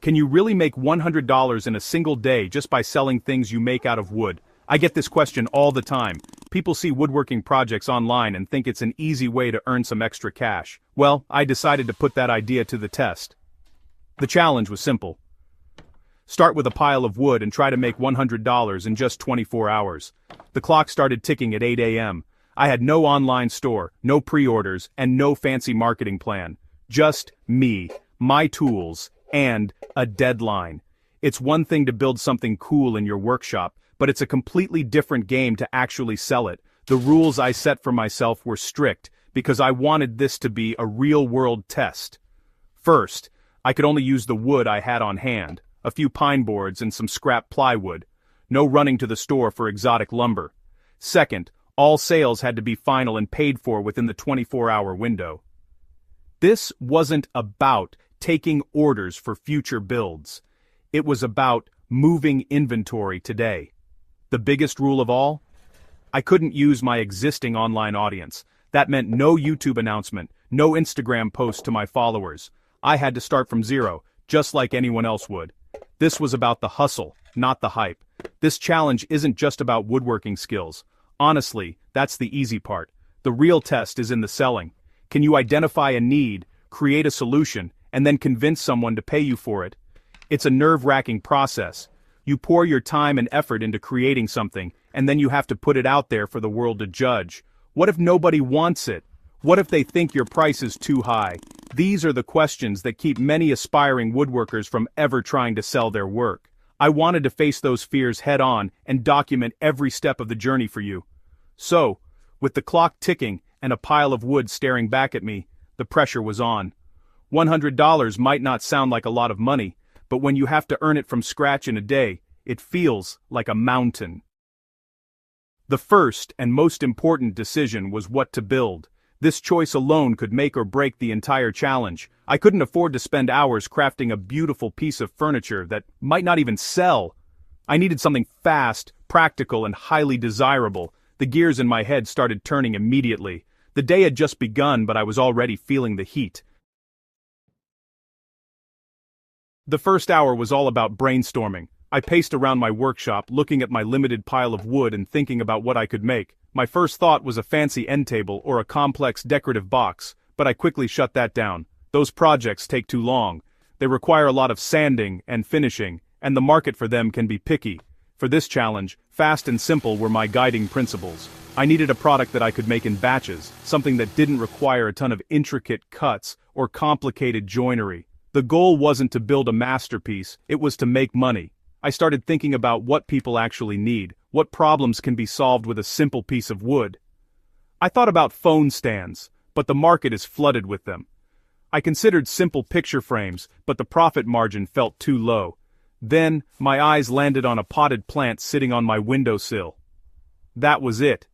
Can you really make $100 in a single day just by selling things you make out of wood? I get this question all the time. People see woodworking projects online and think it's an easy way to earn some extra cash. Well, I decided to put that idea to the test. The challenge was simple. Start with a pile of wood and try to make $100 in just 24 hours. The clock started ticking at 8 a.m. I had no online store, no pre-orders, and no fancy marketing plan. Just me, my tools, and a deadline. It's one thing to build something cool in your workshop, but it's a completely different game to actually sell it. The rules I set for myself were strict, because I wanted this to be a real-world test. First, I could only use the wood I had on hand, a few pine boards and some scrap plywood. No running to the store for exotic lumber. Second, all sales had to be final and paid for within the 24-hour window. This wasn't about taking orders for future builds. It was about moving inventory today. The biggest rule of all? I couldn't use my existing online audience. That meant no YouTube announcement, no Instagram post to my followers. I had to start from zero, just like anyone else would. This was about the hustle, not the hype. This challenge isn't just about woodworking skills. Honestly, that's the easy part. The real test is in the selling. Can you identify a need, create a solution, and then convince someone to pay you for it? It's a nerve-wracking process. You pour your time and effort into creating something, and then you have to put it out there for the world to judge. What if nobody wants it? What if they think your price is too high? These are the questions that keep many aspiring woodworkers from ever trying to sell their work. I wanted to face those fears head-on and document every step of the journey for you. So, with the clock ticking and a pile of wood staring back at me, the pressure was on. $100 might not sound like a lot of money, but when you have to earn it from scratch in a day, it feels like a mountain. The first and most important decision was what to build. This choice alone could make or break the entire challenge. I couldn't afford to spend hours crafting a beautiful piece of furniture that might not even sell. I needed something fast, practical, and highly desirable. The gears in my head started turning immediately. The day had just begun, but I was already feeling the heat. The first hour was all about brainstorming. I paced around my workshop, looking at my limited pile of wood and thinking about what I could make. My first thought was a fancy end table or a complex decorative box, but I quickly shut that down. Those projects take too long. They require a lot of sanding and finishing, and the market for them can be picky. For this challenge, fast and simple were my guiding principles. I needed a product that I could make in batches, something that didn't require a ton of intricate cuts or complicated joinery. The goal wasn't to build a masterpiece, it was to make money. I started thinking about what people actually need, what problems can be solved with a simple piece of wood. I thought about phone stands, but the market is flooded with them. I considered simple picture frames, but the profit margin felt too low. Then, my eyes landed on a potted plant sitting on my windowsill. That was it.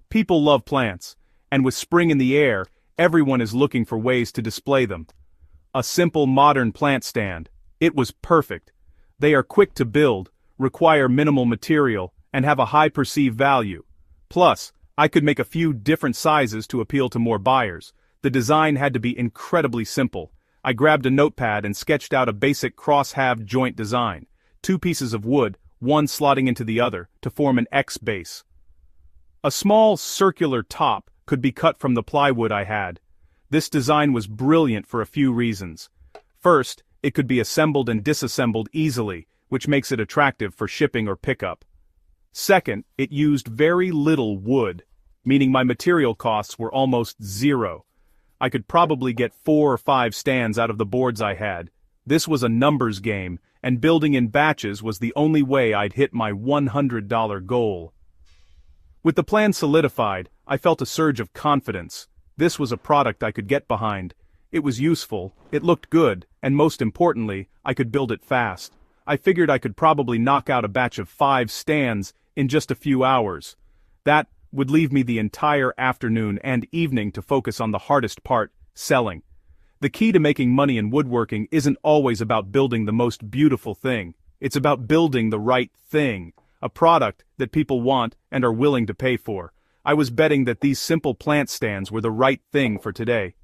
People love plants, and with spring in the air, everyone is looking for ways to display them. A simple modern plant stand. It was perfect. They are quick to build, require minimal material, and have a high perceived value. Plus, I could make a few different sizes to appeal to more buyers. The design had to be incredibly simple. I grabbed a notepad and sketched out a basic cross-halved joint design. 2 pieces of wood, one slotting into the other, to form an X base. A small circular top could be cut from the plywood I had. This design was brilliant for a few reasons. First, it could be assembled and disassembled easily, which makes it attractive for shipping or pickup. Second, it used very little wood, meaning my material costs were almost zero. I could probably get 4 or 5 stands out of the boards I had. This was a numbers game, and building in batches was the only way I'd hit my $100 goal. With the plan solidified, I felt a surge of confidence. This was a product I could get behind. It was useful, it looked good, and most importantly, I could build it fast. I figured I could probably knock out a batch of 5 stands in just a few hours. That would leave me the entire afternoon and evening to focus on the hardest part, selling. The key to making money in woodworking isn't always about building the most beautiful thing. It's about building the right thing, a product that people want and are willing to pay for. I was betting that these simple plant stands were the right thing for today.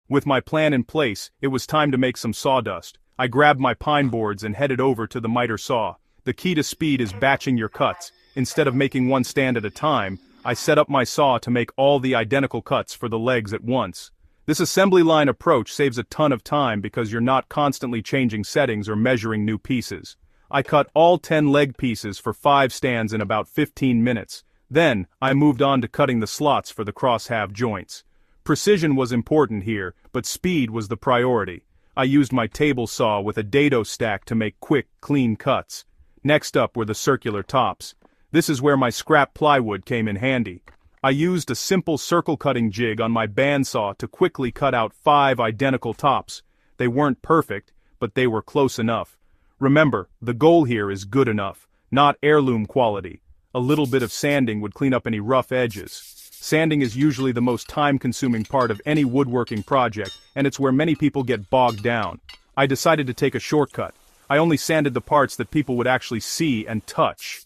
With my plan in place, it was time to make some sawdust. I grabbed my pine boards and headed over to the miter saw. The key to speed is batching your cuts. Instead of making one stand at a time, I set up my saw to make all the identical cuts for the legs at once. This assembly line approach saves a ton of time because you're not constantly changing settings or measuring new pieces. I cut all 10 leg pieces for 5 stands in about 15 minutes. Then, I moved on to cutting the slots for the cross-half joints. Precision was important here, but speed was the priority. I used my table saw with a dado stack to make quick, clean cuts. Next up were the circular tops. This is where my scrap plywood came in handy. I used a simple circle cutting jig on my bandsaw to quickly cut out 5 identical tops. They weren't perfect, but they were close enough. Remember, the goal here is good enough, not heirloom quality. A little bit of sanding would clean up any rough edges. Sanding is usually the most time-consuming part of any woodworking project, and it's where many people get bogged down. I decided to take a shortcut. I only sanded the parts that people would actually see and touch.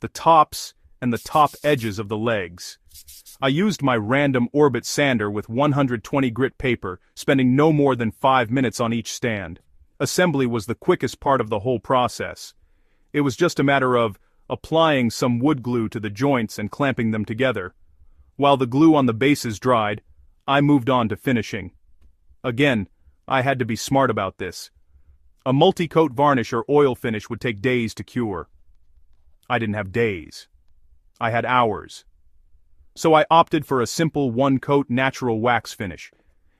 The tops and the top edges of the legs. I used my random orbit sander with 120 grit paper, spending no more than 5 minutes on each stand. Assembly was the quickest part of the whole process. It was just a matter of applying some wood glue to the joints and clamping them together. While the glue on the bases dried, I moved on to finishing. Again, I had to be smart about this. A multi-coat varnish or oil finish would take days to cure. I didn't have days. I had hours. So I opted for a simple one-coat natural wax finish.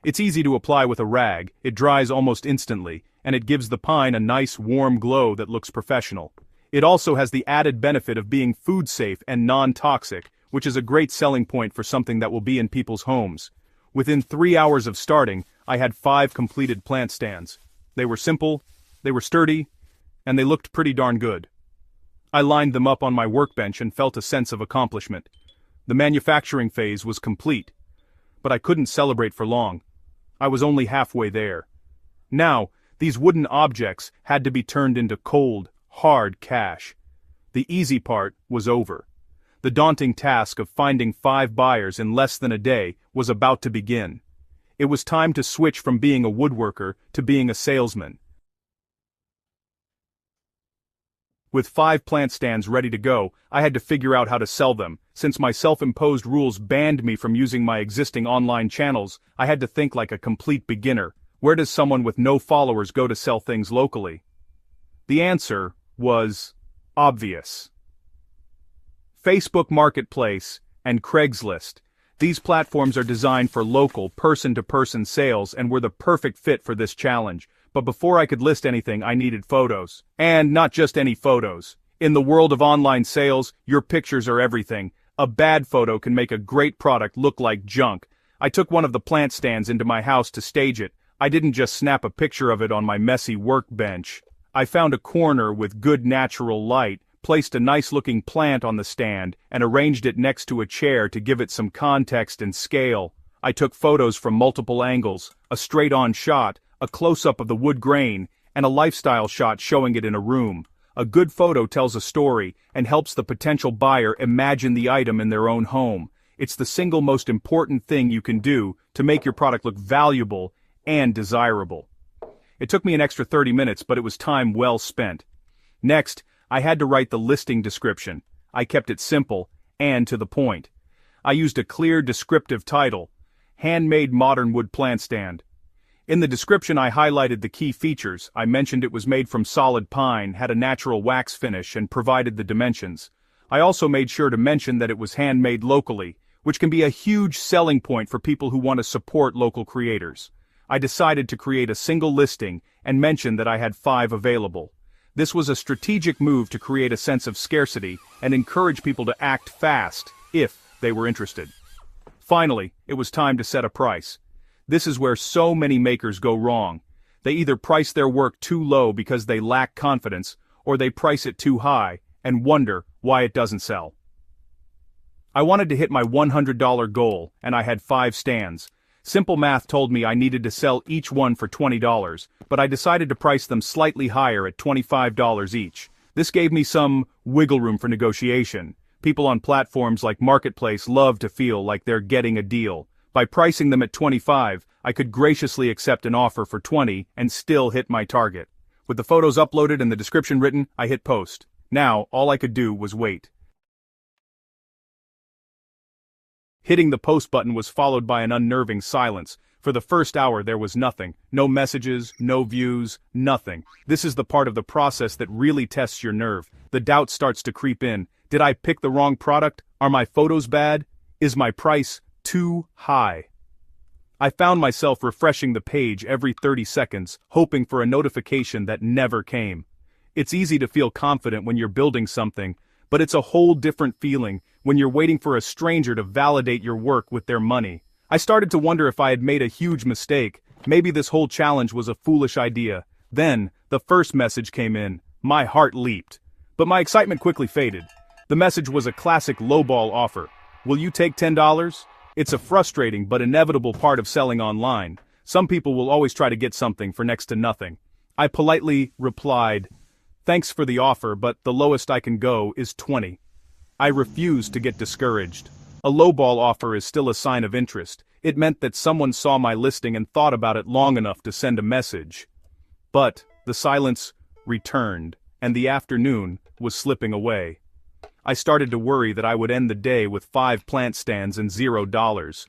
It's easy to apply with a rag, it dries almost instantly, and it gives the pine a nice warm glow that looks professional. It also has the added benefit of being food safe and non-toxic, which is a great selling point for something that will be in people's homes. Within 3 hours of starting, I had 5 completed plant stands. They were simple, they were sturdy, and they looked pretty darn good. I lined them up on my workbench and felt a sense of accomplishment. The manufacturing phase was complete. But I couldn't celebrate for long. I was only halfway there. Now, these wooden objects had to be turned into cold, hard cash. The easy part was over. The daunting task of finding 5 buyers in less than a day was about to begin. It was time to switch from being a woodworker to being a salesman. With 5 plant stands ready to go, I had to figure out how to sell them. Since my self-imposed rules banned me from using my existing online channels, I had to think like a complete beginner. Where does someone with no followers go to sell things locally? The answer was obvious. Facebook Marketplace and Craigslist. These platforms are designed for local, person-to-person sales and were the perfect fit for this challenge. But before I could list anything, I needed photos. And not just any photos. In the world of online sales, your pictures are everything. A bad photo can make a great product look like junk. I took one of the plant stands into my house to stage it. I didn't just snap a picture of it on my messy workbench. I found a corner with good natural light, placed a nice-looking plant on the stand, and arranged it next to a chair to give it some context and scale. I took photos from multiple angles, a straight-on shot, a close-up of the wood grain, and a lifestyle shot showing it in a room. A good photo tells a story and helps the potential buyer imagine the item in their own home. It's the single most important thing you can do to make your product look valuable and desirable. It took me an extra 30 minutes, but it was time well spent. Next, I had to write the listing description. I kept it simple and to the point. I used a clear descriptive title, Handmade Modern Wood Plant Stand. In the description I highlighted the key features. I mentioned it was made from solid pine, had a natural wax finish, and provided the dimensions. I also made sure to mention that it was handmade locally, which can be a huge selling point for people who want to support local creators. I decided to create a single listing and mention that I had 5 available. This was a strategic move to create a sense of scarcity and encourage people to act fast, if they were interested. Finally, it was time to set a price. This is where so many makers go wrong. They either price their work too low because they lack confidence, or they price it too high and wonder why it doesn't sell. I wanted to hit my $100 goal, and I had 5 stands. Simple math told me I needed to sell each one for $20, but I decided to price them slightly higher at $25 each. This gave me some wiggle room for negotiation. People on platforms like Marketplace love to feel like they're getting a deal. By pricing them at $25, I could graciously accept an offer for 20 and still hit my target. With the photos uploaded and the description written, I hit post. Now, all I could do was wait. Hitting the post button was followed by an unnerving silence. For the first hour there was nothing. No messages, no views, nothing. This is the part of the process that really tests your nerve. The doubt starts to creep in. Did I pick the wrong product? Are my photos bad? Is my price too high? I found myself refreshing the page every 30 seconds, hoping for a notification that never came. It's easy to feel confident when you're building something, but it's a whole different feeling when you're waiting for a stranger to validate your work with their money. I started to wonder if I had made a huge mistake. Maybe this whole challenge was a foolish idea. Then, the first message came in. My heart leaped. But my excitement quickly faded. The message was a classic lowball offer. Will you take $10? It's a frustrating but inevitable part of selling online. Some people will always try to get something for next to nothing. I politely replied, "Thanks for the offer, but the lowest I can go is 20. I refused to get discouraged. A lowball offer is still a sign of interest. It meant that someone saw my listing and thought about it long enough to send a message. But the silence returned, and the afternoon was slipping away. I started to worry that I would end the day with 5 plant stands and $0.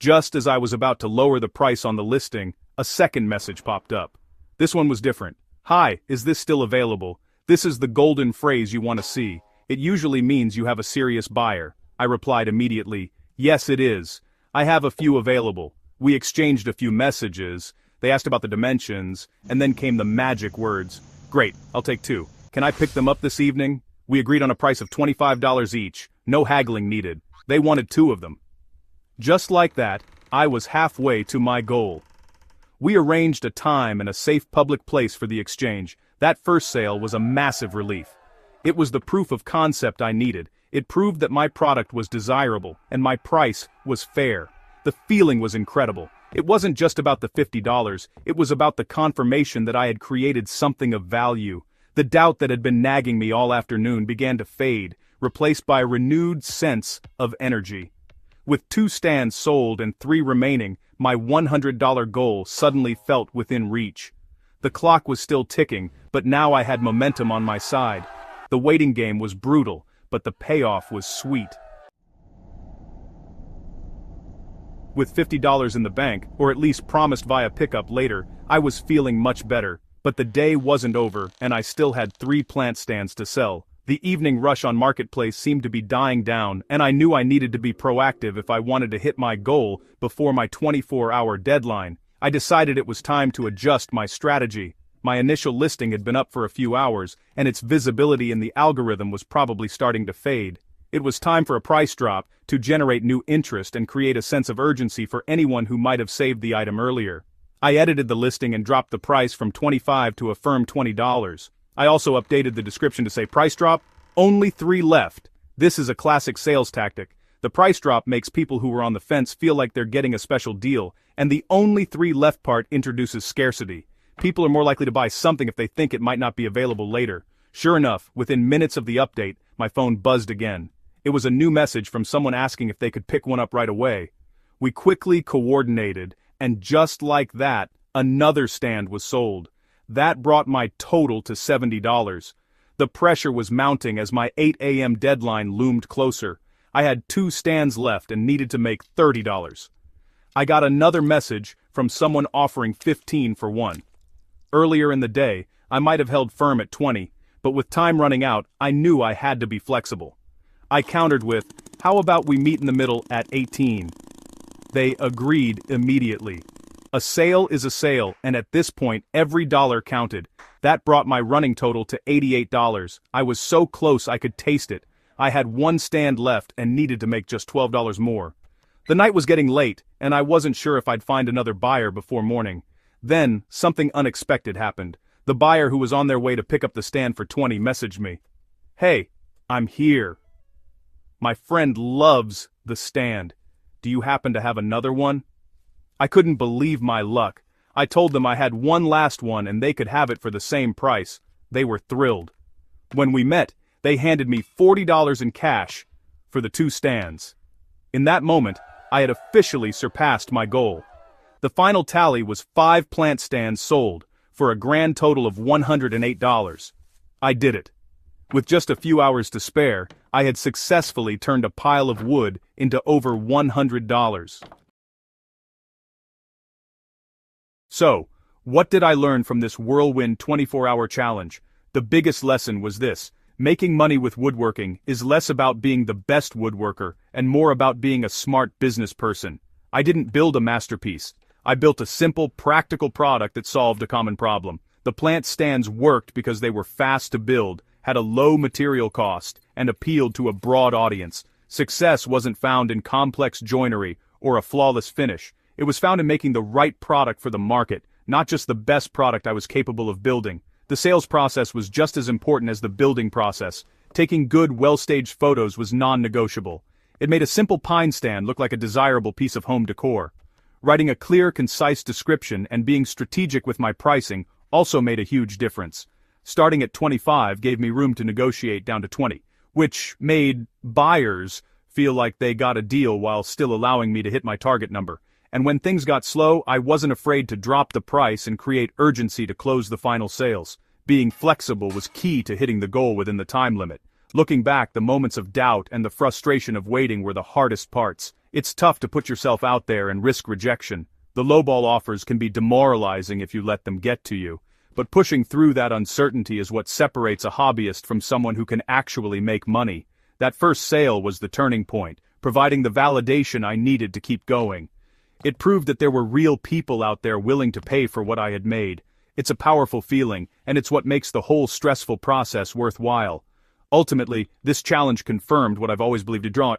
Just as I was about to lower the price on the listing, a second message popped up. This one was different. "Hi, is this still available?" This is the golden phrase you want to see. It usually means you have a serious buyer. I replied immediately, "Yes, it is. I have a few available." We exchanged a few messages. They asked about the dimensions, and then came the magic words. "Great, I'll take 2. Can I pick them up this evening?" We agreed on a price of $25 each, no haggling needed. They wanted 2 of them. Just like that, I was halfway to my goal. We arranged a time and a safe public place for the exchange. That first sale was a massive relief. It was the proof of concept I needed. It proved that my product was desirable, and my price was fair. The feeling was incredible. It wasn't just about the $50, it was about the confirmation that I had created something of value. The doubt that had been nagging me all afternoon began to fade, replaced by a renewed sense of energy. With 2 stands sold and 3 remaining, my $100 goal suddenly felt within reach. The clock was still ticking, but now I had momentum on my side. The waiting game was brutal, but the payoff was sweet. With $50 in the bank, or at least promised via pickup later, I was feeling much better. But the day wasn't over, and I still had 3 plant stands to sell. The evening rush on Marketplace seemed to be dying down, and I knew I needed to be proactive if I wanted to hit my goal before my 24-hour deadline. I decided it was time to adjust my strategy. My initial listing had been up for a few hours, and its visibility in the algorithm was probably starting to fade. It was time for a price drop to generate new interest and create a sense of urgency for anyone who might have saved the item earlier. I edited the listing and dropped the price from $25 to a firm $20. I also updated the description to say price drop, only 3 left. This is a classic sales tactic. The price drop makes people who are on the fence feel like they're getting a special deal, and the only 3 left part introduces scarcity. People are more likely to buy something if they think it might not be available later. Sure enough, within minutes of the update, my phone buzzed again. It was a new message from someone asking if they could pick one up right away. We quickly coordinated, and just like that, another stand was sold. That brought my total to $70. The pressure was mounting as my 8 a.m. deadline loomed closer. I had 2 stands left and needed to make $30. I got another message from someone offering 15 for 1. Earlier in the day, I might have held firm at 20, but with time running out, I knew I had to be flexible. I countered with, "How about we meet in the middle at 18? They agreed immediately. A sale is a sale, and at this point, every dollar counted. That brought my running total to $88. I was so close I could taste it. I had 1 stand left and needed to make just $12 more. The night was getting late, and I wasn't sure if I'd find another buyer before morning. Then, something unexpected happened. The buyer who was on their way to pick up the stand for 20 messaged me. "Hey, I'm here. My friend loves the stand. Do you happen to have another one?" I couldn't believe my luck. I told them I had one last one and they could have it for the same price. They were thrilled. When we met, they handed me $40 in cash for the 2 stands. In that moment, I had officially surpassed my goal. The final tally was 5 plant stands sold, for a grand total of $108. I did it. With just a few hours to spare, I had successfully turned a pile of wood into over $100. So, what did I learn from this whirlwind 24-hour challenge? The biggest lesson was this: making money with woodworking is less about being the best woodworker and more about being a smart business person. I didn't build a masterpiece. I built a simple, practical product that solved a common problem. The plant stands worked because they were fast to build, had a low material cost, and appealed to a broad audience. Success wasn't found in complex joinery or a flawless finish. It was found in making the right product for the market, not just the best product I was capable of building. The sales process was just as important as the building process. Taking good, well-staged photos was non-negotiable. It made a simple pine stand look like a desirable piece of home decor. Writing a clear, concise description and being strategic with my pricing also made a huge difference. Starting at 25 gave me room to negotiate down to 20, which made buyers feel like they got a deal while still allowing me to hit my target number. And when things got slow, I wasn't afraid to drop the price and create urgency to close the final sales. Being flexible was key to hitting the goal within the time limit. Looking back, the moments of doubt and the frustration of waiting were the hardest parts. It's tough to put yourself out there and risk rejection. The lowball offers can be demoralizing if you let them get to you. But pushing through that uncertainty is what separates a hobbyist from someone who can actually make money. That first sale was the turning point, providing the validation I needed to keep going. It proved that there were real people out there willing to pay for what I had made. It's a powerful feeling, and it's what makes the whole stressful process worthwhile. Ultimately, this challenge confirmed what I've always believed to draw.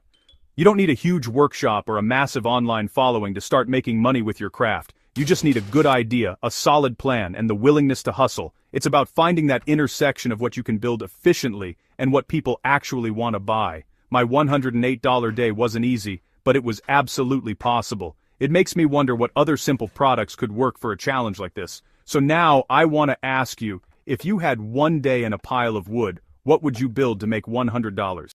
You don't need a huge workshop or a massive online following to start making money with your craft. You just need a good idea, a solid plan, and the willingness to hustle. It's about finding that intersection of what you can build efficiently and what people actually want to buy. My $108 day wasn't easy, but it was absolutely possible. It makes me wonder what other simple products could work for a challenge like this. So now I want to ask you, if you had one day and a pile of wood, what would you build to make $100?